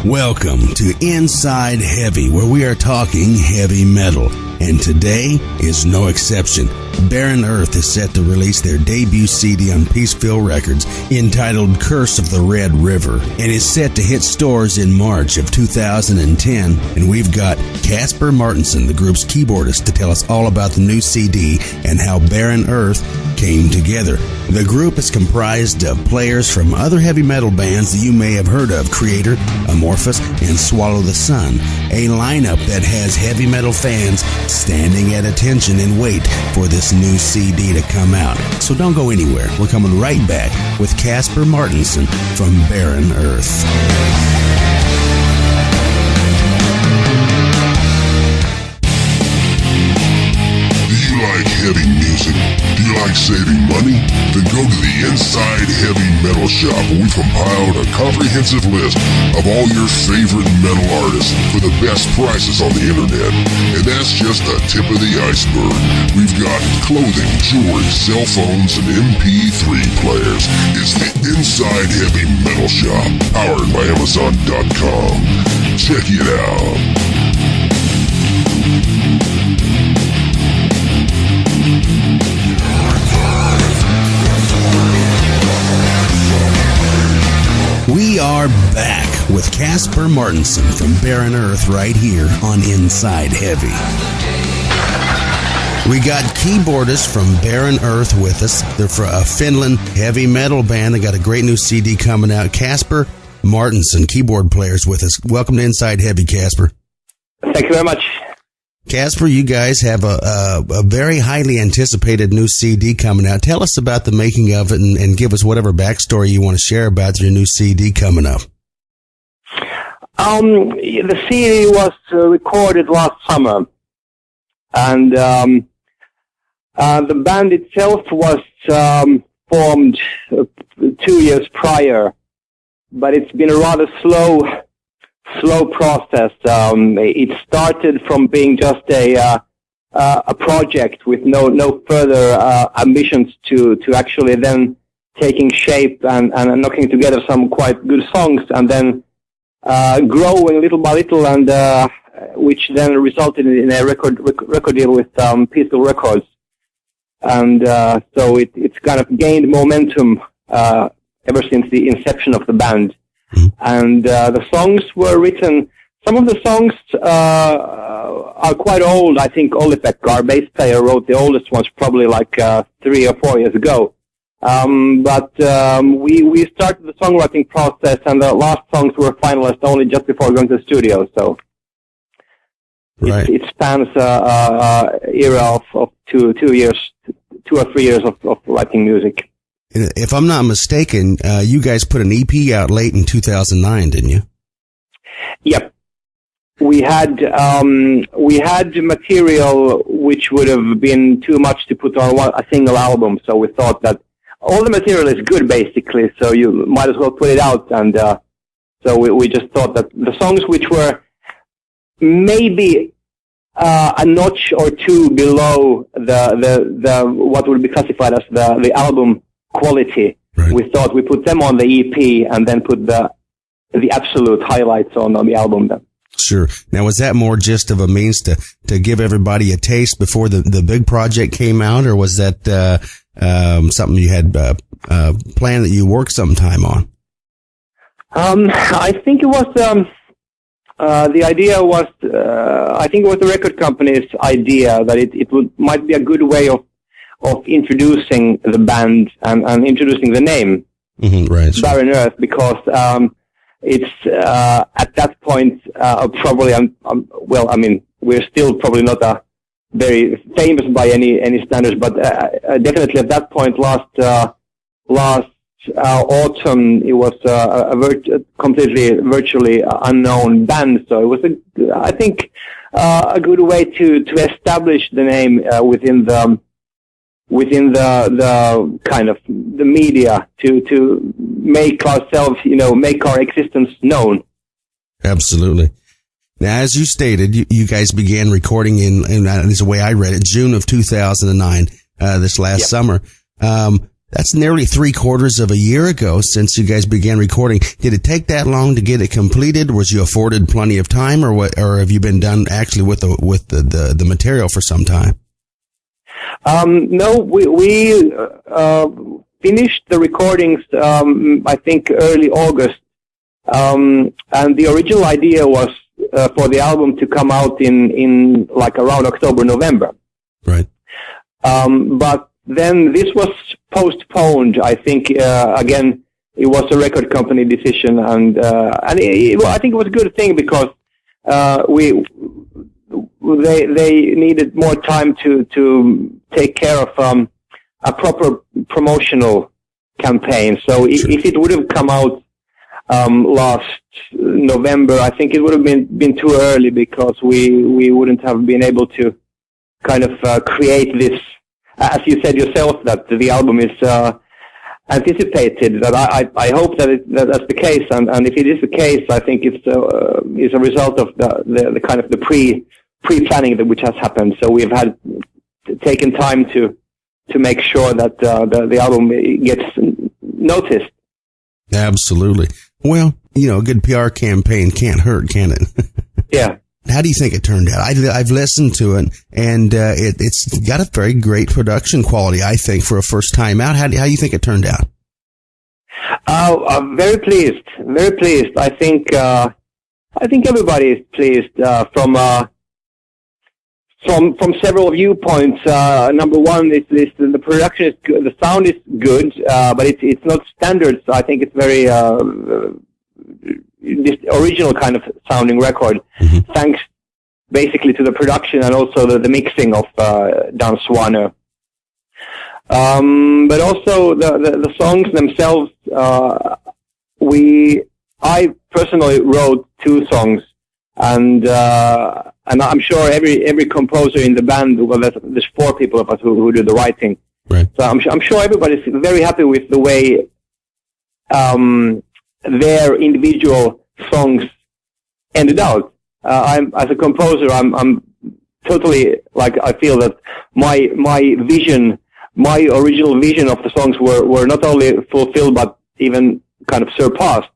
Welcome to Inside Heavy, where we are talking heavy metal. And today is no exception. Barren Earth is set to release their debut CD on Peaceville Records entitled Curse of the Red River, and is set to hit stores in March of 2010. And we've got Kasper Martenson, the group's keyboardist, to tell us all about the new CD and how Barren Earth came together. The group is comprised of players from other heavy metal bands that you may have heard of: Creator, Amorphous, and Swallow the Sun. A lineup that has heavy metal fans standing at attention and wait for this new CD to come out. So don't go anywhere. We're coming right back with Kasper Martenson from Barren Earth. Do you like heavy music? Do you like saving money? Then go to the Inside Heavy Metal Shop, where we've compiled a comprehensive list of all your favorite metal artists for the best prices on the internet. And that's just the tip of the iceberg. We've got clothing, jewelry, cell phones, and MP3 players. It's the Inside Heavy Metal Shop, powered by Amazon.com. Check it out. We are back with Kasper Martenson from Barren Earth right here on Inside Heavy. We got keyboardists from Barren Earth with us. They're from a Finland heavy metal band. They got a great new CD coming out. Kasper Martenson, keyboard players with us. Welcome to Inside Heavy, Kasper. Thank you very much. Kasper, you guys have a very highly anticipated new CD coming out. Tell us about the making of it and give us whatever backstory you want to share about your new CD coming up. The CD was recorded last summer, and the band itself was formed 2 years prior, but it's been a rather slow process. It started from being just a project with no further ambitions to actually then taking shape and knocking together some quite good songs, and then growing little by little, and which then resulted in a record deal with Peaceville Records, and so it's kind of gained momentum ever since the inception of the band. And the songs were written. Some of the songs are quite old. I think Olli-Pekka, our bass player, wrote the oldest ones probably like 3 or 4 years ago. But we started the songwriting process, and the last songs were finalized only just before going to the studio. So it spans era of 2 years, 2 or 3 years of writing music. If I'm not mistaken, you guys put an EP out late in 2009, didn't you? Yep. We had material which would have been too much to put on a single album, so we thought that all the material is good, basically, so you might as well put it out, and so we just thought that the songs which were maybe a notch or two below the what would be classified as the album quality, right, we thought we put them on the EP and then put the absolute highlights on the album then. Sure. Now, was that more just of a means to give everybody a taste before the big project came out, or was that something you had planned that you worked some time on? I think it was the idea was I think it was the record company's idea that it might be a good way of introducing the band and introducing the name, right, Barren Earth, because it's at that point probably well, I mean, we're still probably not very famous by any standards, but definitely at that point last autumn it was a completely virtually unknown band, so it was I think a good way to establish the name within the kind of the media to make ourselves, make our existence known. Absolutely. Now, as you stated, you guys began recording in this is the way I read it, June of 2009, this last summer. That's nearly 3/4 of a year ago since you guys began recording. Did it take that long to get it completed? Was you afforded plenty of time, or what? Or have you been done actually with the material for some time? No, we finished the recordings, I think early August. And the original idea was for the album to come out in like around October, November. Right. But then this was postponed. I think again it was a record company decision, and I think it was a good thing because they needed more time to take care of a proper promotional campaign. So if it would have come out last November, I think it would have been too early because we wouldn't have been able to kind of create this, as you said yourself, that the album is anticipated. That I hope that that's the case, and if it is the case, I think it's a result of the kind of the pre-planning which has happened. So we've had taken time to make sure that the album gets noticed. Absolutely. Well, a good PR campaign can't hurt, can it? Yeah. How do you think it turned out? I've listened to it, and it's got a very great production quality, I think, for a first time out. How do you think it turned out? I'm very pleased. Very pleased. I think everybody is pleased from several viewpoints. Number one is the production is good, the sound is good, but it's not standard. So I think it's very this original kind of sounding record, thanks basically to the production and also the mixing of Dan Swanner. But also the songs themselves. I personally wrote 2 songs, and I'm sure every composer in the band, well, there's 4 people of us who do the writing. Right. So I'm sure everybody's very happy with the way their individual songs ended out. As a composer, I'm totally, like, I feel that my vision, my original vision of the songs were not only fulfilled but even kind of surpassed.